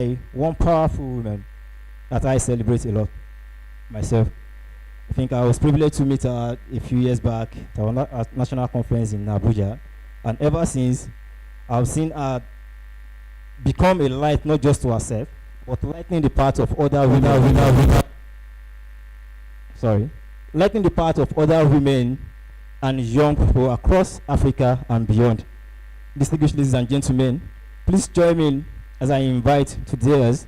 one powerful woman that I celebrate a lot myself. I think I was privileged to meet her a few years back at our national conference in Abuja, and ever since I've seen her become a light not just to herself, but lightening the path of other women. Sorry, lightening the path of other women and young people across Africa and beyond. Distinguished ladies and gentlemen, please join me as I invite today's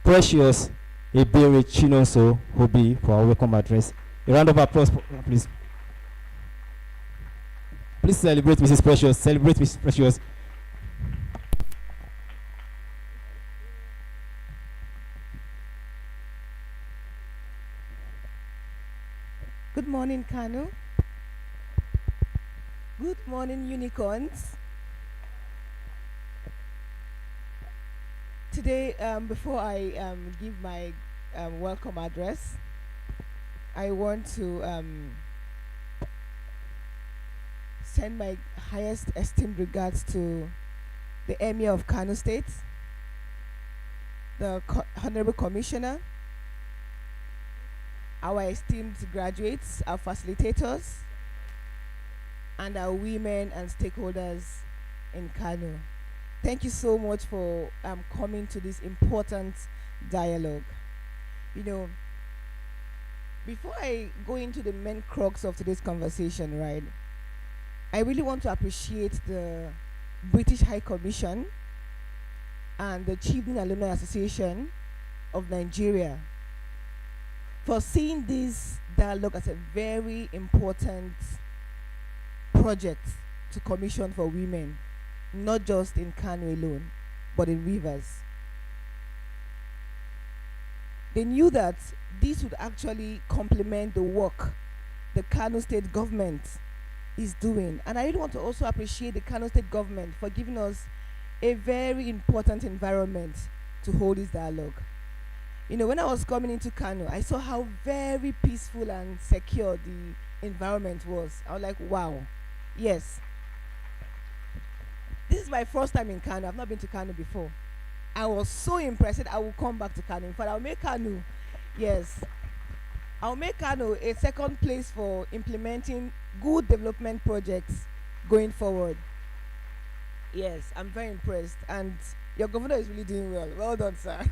precious Ebere Chinonso Hobi for our welcome address. A round of applause, please. Please celebrate Mrs. Precious. Celebrate Mrs. Precious. Good morning, Kanu. Good morning, unicorns. Today, before I give my welcome address, I want to send my highest esteemed regards to the Emir of Kano State, the Honorable Commissioner, our esteemed graduates, our facilitators, and our women and stakeholders in Kano. Thank you so much for coming to this important dialogue. You know, before I go into the main crux of today's conversation, right, I really want to appreciate the British High Commission and the Children Alumni Association of Nigeria for seeing this dialogue as a very important project to commission for women, not just in Kano alone, but in Rivers. They knew that this would actually complement the work the Kano State government is doing. And I really want to also appreciate the Kano State government for giving us a very important environment to hold this dialogue. You know, when I was coming into Kano, I saw how very peaceful and secure the environment was. I was like, wow, yes. This is my first time in Kano. I've not been to Kano before. I was so impressed that I will come back to Kano. In fact, I'll make Kano, yes. I'll make Kano a second place for implementing good development projects going forward. Yes, I'm very impressed. And your governor is really doing well. Well done, sir.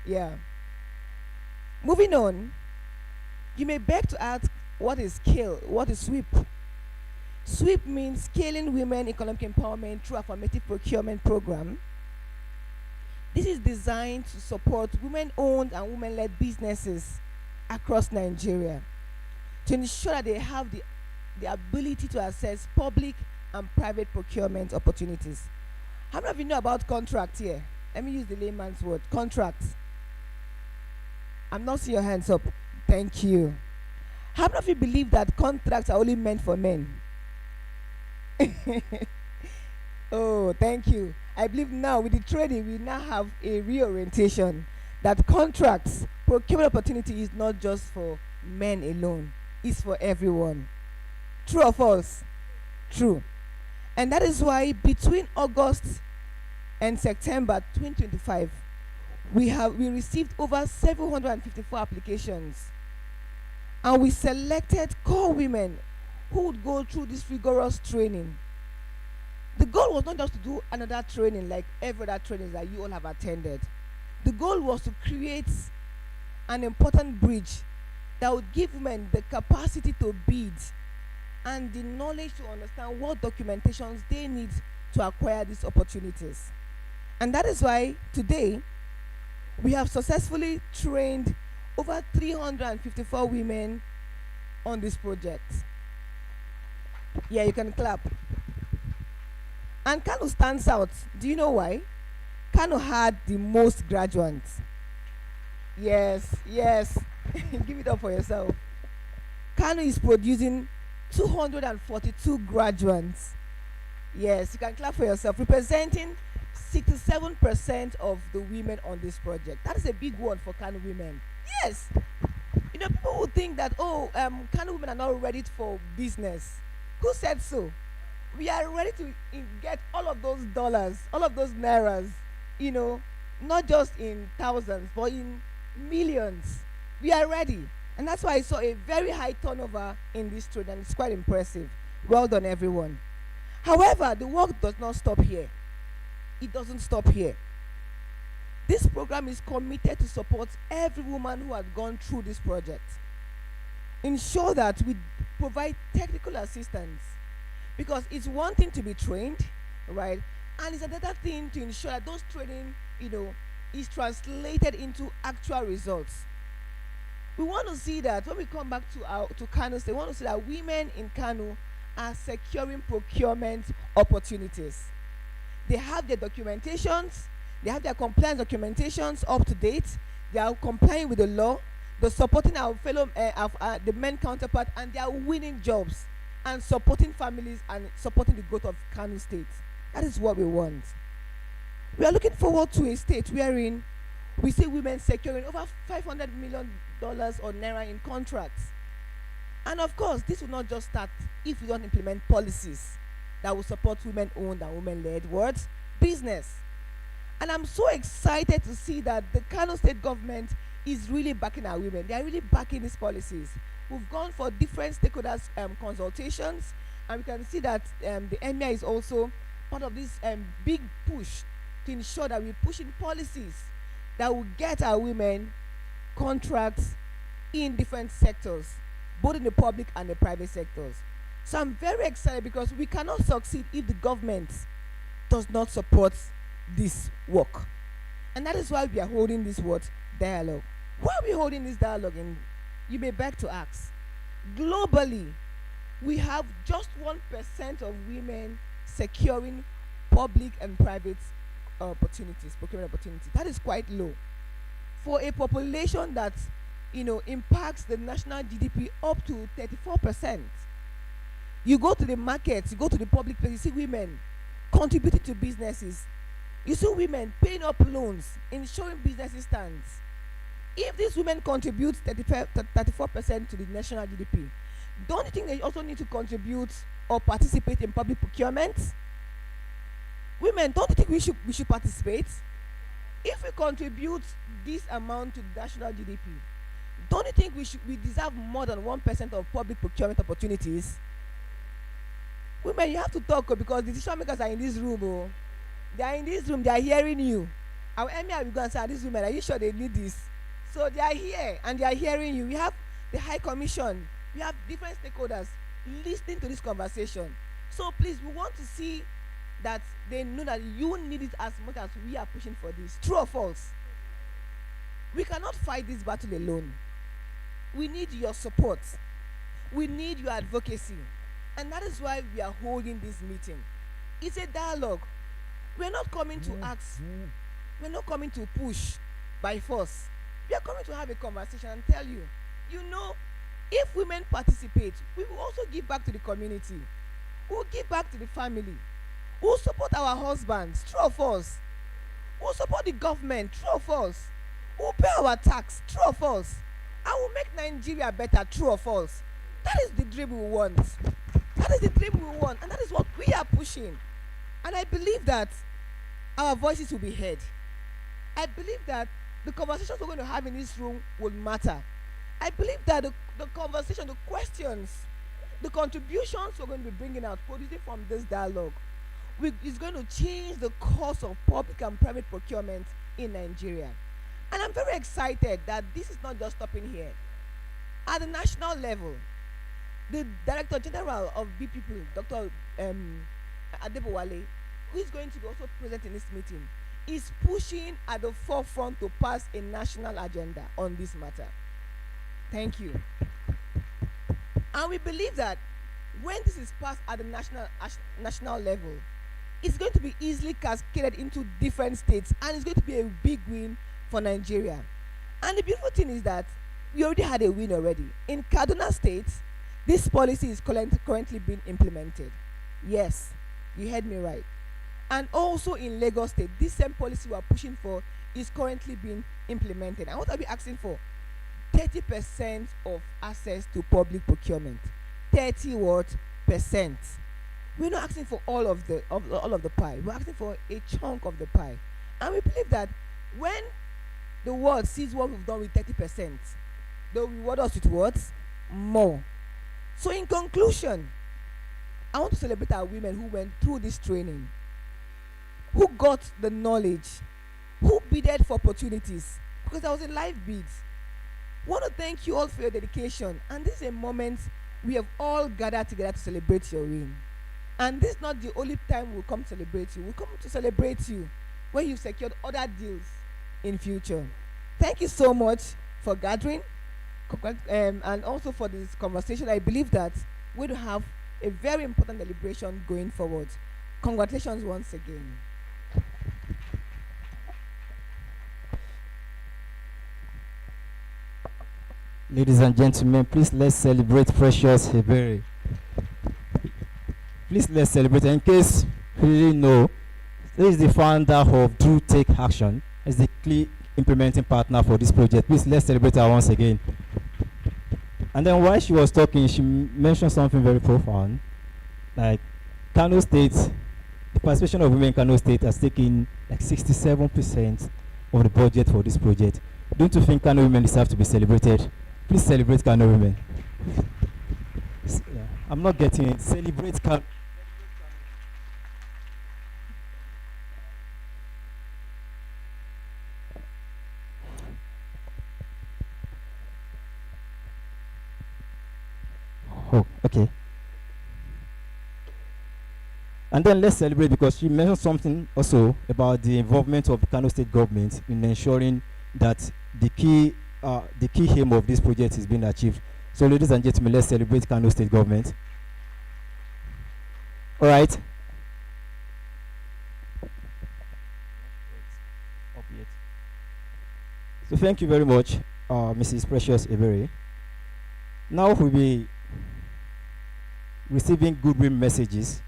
Yeah. Moving on, you may beg to ask, what is scale? What is SWEEP? SWEEP means Scaling Women Economic Empowerment Through Affirmative Procurement Program. This is designed to support women-owned and women-led businesses across Nigeria to ensure that they have the ability to access public and private procurement opportunities. How many of you know about contracts here? Let me use the layman's word, contracts. I'm not seeing your hands up. Thank you. How many of you believe that contracts are only meant for men? Oh, thank you. I believe now with the training, we now have a reorientation that contracts, procurement opportunity is not just for men alone. It's for everyone. True or false? True. And that is why between August and September 2025, we received over 754 applications, and we selected core women who would go through this rigorous training. The goal was not just to do another training like every other training that you all have attended. The goal was to create an important bridge that would give women the capacity to bid and the knowledge to understand what documentations they need to acquire these opportunities. And that is why today we have successfully trained over 354 women on this project. Yeah, you can clap. And Kano stands out. Do you know why? Kano had the most graduates. Yes, yes. Give it up for yourself. Kano is producing 242 graduates. Yes, you can clap for yourself, representing 67% of the women on this project. That is a big one for Kano women. Yes. You know, people would think that, Kano women are not ready for business. Who said so? We are ready to get all of those dollars, all of those nairas you know, not just in thousands, but in millions. We are ready. And that's why I saw a very high turnover in this trade, and it's quite impressive. Well done, everyone. However, the work does not stop here. It doesn't stop here. This program is committed to support every woman who has gone through this project. Ensure that we provide technical assistance, because it's one thing to be trained, right? And it's another thing to ensure that those training, is translated into actual results. We want to see that when we come back to Kano State, we want to see that women in Kano are securing procurement opportunities. They have their documentations, they have their compliance documentations up to date, they are complying with the law, they're supporting our fellow, the men counterpart, and they are winning jobs and supporting families and supporting the growth of Kano State. That is what we want. We are looking forward to a state wherein we see women securing over $500 million or naira in contracts. And of course, this will not just start if we don't implement policies that will support women-owned and women-led business. And I'm so excited to see that the Kano State government is really backing our women. They are really backing these policies. We've gone for different stakeholders consultations, and we can see that the Emir is also part of this big push to ensure that we push in policies that will get our women contracts in different sectors, both in the public and the private sectors. So I'm very excited, because we cannot succeed if the government does not support this work. And that is why we are holding this dialogue. Why are we holding this dialogue? And you may beg to ask. Globally, we have just 1% of women securing public and private procurement opportunities. That is quite low for a population that impacts the national GDP up to 34%. You go to the markets, you go to the public place, you see women contributing to businesses. You see women paying up loans, ensuring businesses stands. If these women contribute 34% to the national GDP, don't you think they also need to contribute or participate in public procurement? Women, don't you think we should participate? If we contribute this amount to the national GDP, don't you think we deserve more than 1% of public procurement opportunities? Women, you have to talk, because the decision makers are in this room. Oh. They are in this room, they are hearing you. Our Emir will go and say, these women, are you sure they need this? So they are here and they are hearing you. We have the High Commission, we have different stakeholders listening to this conversation. So please, we want to see that they know that you need it as much as we are pushing for this. True or false? We cannot fight this battle alone. We need your support. We need your advocacy. And that is why we are holding this meeting. It's a dialogue. We're not coming to ask. We're not coming to push by force. We are coming to have a conversation and tell you, if women participate, we will also give back to the community. We'll give back to the family. We'll support our husbands, true or false? We'll support the government, true or false? We'll pay our tax, true or false? And we'll make Nigeria better, true or false? That is the dream we want. That is the dream we want, and that is what we are pushing. And I believe that our voices will be heard. I believe that the conversations we're going to have in this room will matter. I believe that the conversation, the questions, the contributions we're going to be bringing out, producing from this dialogue, is going to change the course of public and private procurement in Nigeria. And I'm very excited that this is not just stopping here. At the national level, the Director General of BPP, Dr. Adebowale, who is going to be also present in this meeting, is pushing at the forefront to pass a national agenda on this matter. Thank you. And we believe that when this is passed at the national level, it's going to be easily cascaded into different states, and it's going to be a big win for Nigeria. And the beautiful thing is that we already had a win already. In Kaduna State, this policy is currently being implemented. Yes, you heard me right. And also in Lagos State, this same policy we are pushing for is currently being implemented. And what are we asking for? 30% of access to public procurement. 30%. We're not asking for all of the pie. We're asking for a chunk of the pie. And we believe that when the world sees what we've done with 30%, they'll reward us with what? More. So, in conclusion, I want to celebrate our women who went through this training, who got the knowledge, who bidded for opportunities, because there was a live bid. Want to thank you all for your dedication, and this is a moment we have all gathered together to celebrate your win. And this is not the only time we'll come celebrate you. We'll come to celebrate you when you've secured other deals in future. Thank you so much for gathering, and also for this conversation. I believe that we'll have a very important deliberation going forward. Congratulations once again. Ladies and gentlemen, please let's celebrate Precious Hebere. Please let's celebrate. In case you didn't know, this is the founder of TakeAction. Is the key implementing partner for this project. Please let's celebrate her once again. And then while she was talking, she mentioned something very profound. Like Kano State, the participation of women in Kano State has taken like 67% of the budget for this project. Don't you think Kano women deserve to be celebrated? Please celebrate Kano women. Yeah, I'm not getting it. Celebrate Kano. Oh, okay. And then let's celebrate because she mentioned something also about the involvement of the Kano State government in ensuring that the key aim of this project is being achieved. So, ladies and gentlemen, let's celebrate Kano State government. All right. So, thank you very much, Mrs. Precious Ebere. Now we'll be receiving goodwill messages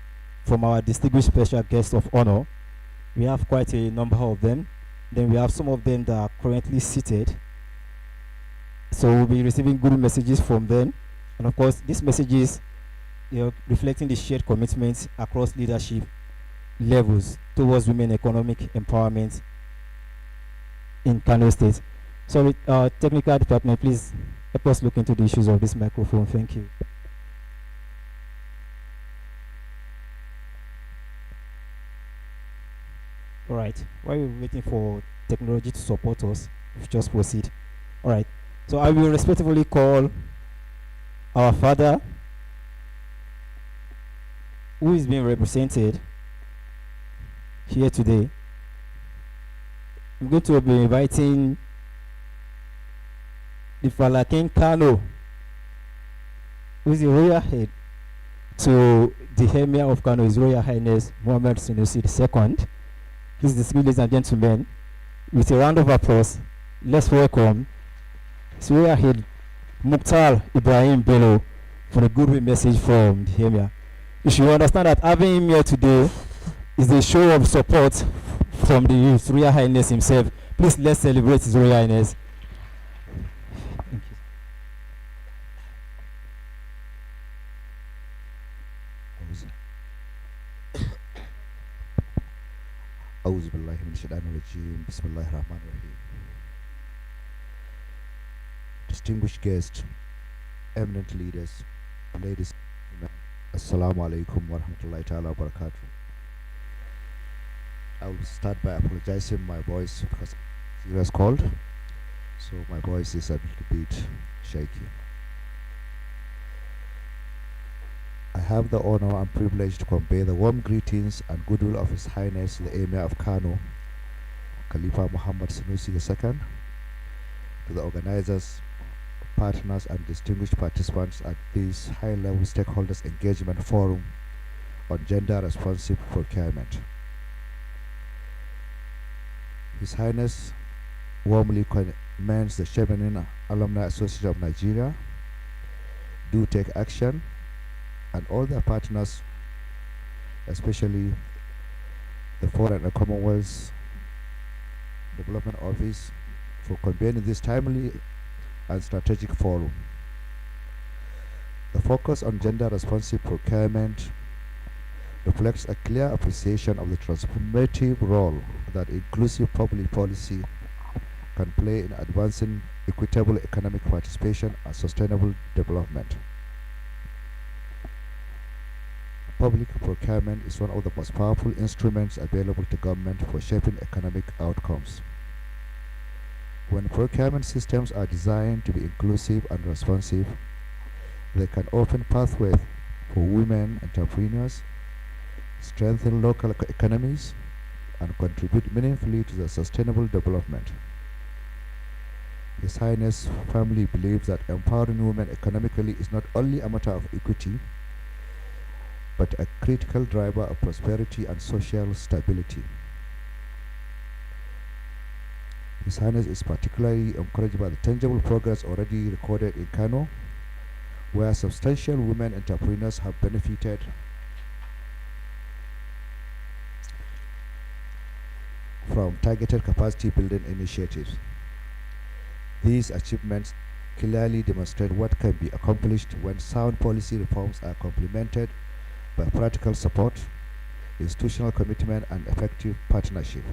from our distinguished special guests of honor. We have quite a number of them. Then we have some of them that are currently seated. So we'll be receiving good messages from them. And of course, these messages, reflecting the shared commitments across leadership levels towards women economic empowerment in Kano State. So with technical department, please help us look into the issues of this microphone. Thank you. All right, while we're waiting for technology to support us, we'll just proceed. All right, so I will respectfully call our father, who is being represented here today. I'm going to be inviting the Falakin Kano, who is the royal head to the Emir of Kano, His Royal Highness Muhammad Sanusi II. Please, ladies and gentlemen, with a round of applause, let's welcome His Royal Head Mukhtar Ibrahim Bello for the goodwill message from the Emir. You should understand that having him here today is a show of support from the His Royal Highness himself. Please, let's celebrate His Royal Highness. Thank you. أعوذ بالله من الشيطان الرجيم بسم الله الرحمن الرحيم. Distinguished guests, eminent leaders, ladies and gentlemen, Assalamu alaikum wa rahmatullahi ta'ala wa barakatuh. I will start by apologizing my voice because it was cold, so my voice is a little bit shaky. I have the honor and privilege to convey the warm greetings and goodwill of His Highness the Emir of Kano, Khalifa Muhammad Sanusi II, to the organizers, partners and distinguished participants at this high-level stakeholders engagement forum on gender responsive procurement. His Highness warmly commends the Chevening Alumni Association of Nigeria, Do Take Action, and all their partners, especially the Foreign and Commonwealth Development Office, for convening this timely and strategic forum. The focus on gender responsive procurement reflects a clear appreciation of the transformative role that inclusive public policy can play in advancing equitable economic participation and sustainable development. Public procurement is one of the most powerful instruments available to government for shaping economic outcomes. When procurement systems are designed to be inclusive and responsive, they can open pathways for women entrepreneurs, strengthen local economies, and contribute meaningfully to the sustainable development. His Highness firmly believes that empowering women economically is not only a matter of equity, but a critical driver of prosperity and social stability. His Highness is particularly encouraged by the tangible progress already recorded in Kano, where substantial women entrepreneurs have benefited from targeted capacity building initiatives. These achievements clearly demonstrate what can be accomplished when sound policy reforms are complemented by practical support, institutional commitment, and effective partnership.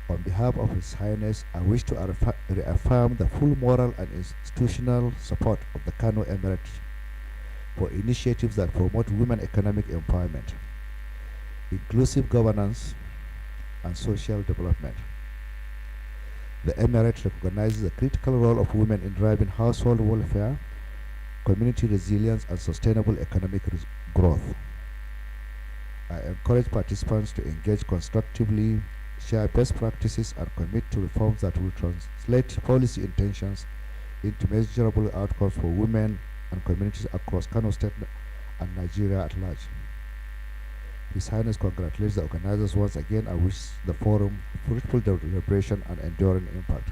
On behalf of His Highness, I wish to reaffirm the full moral and institutional support of the Kano Emirate for initiatives that promote women economic empowerment, inclusive governance, and social development. The Emirate recognizes the critical role of women in driving household welfare, community resilience, and sustainable economic growth. I encourage participants to engage constructively, share best practices, and commit to reforms that will translate policy intentions into measurable outcomes for women and communities across Kano State and Nigeria at large. His Highness congratulates the organizers once again and wishes the forum fruitful deliberation and enduring impact.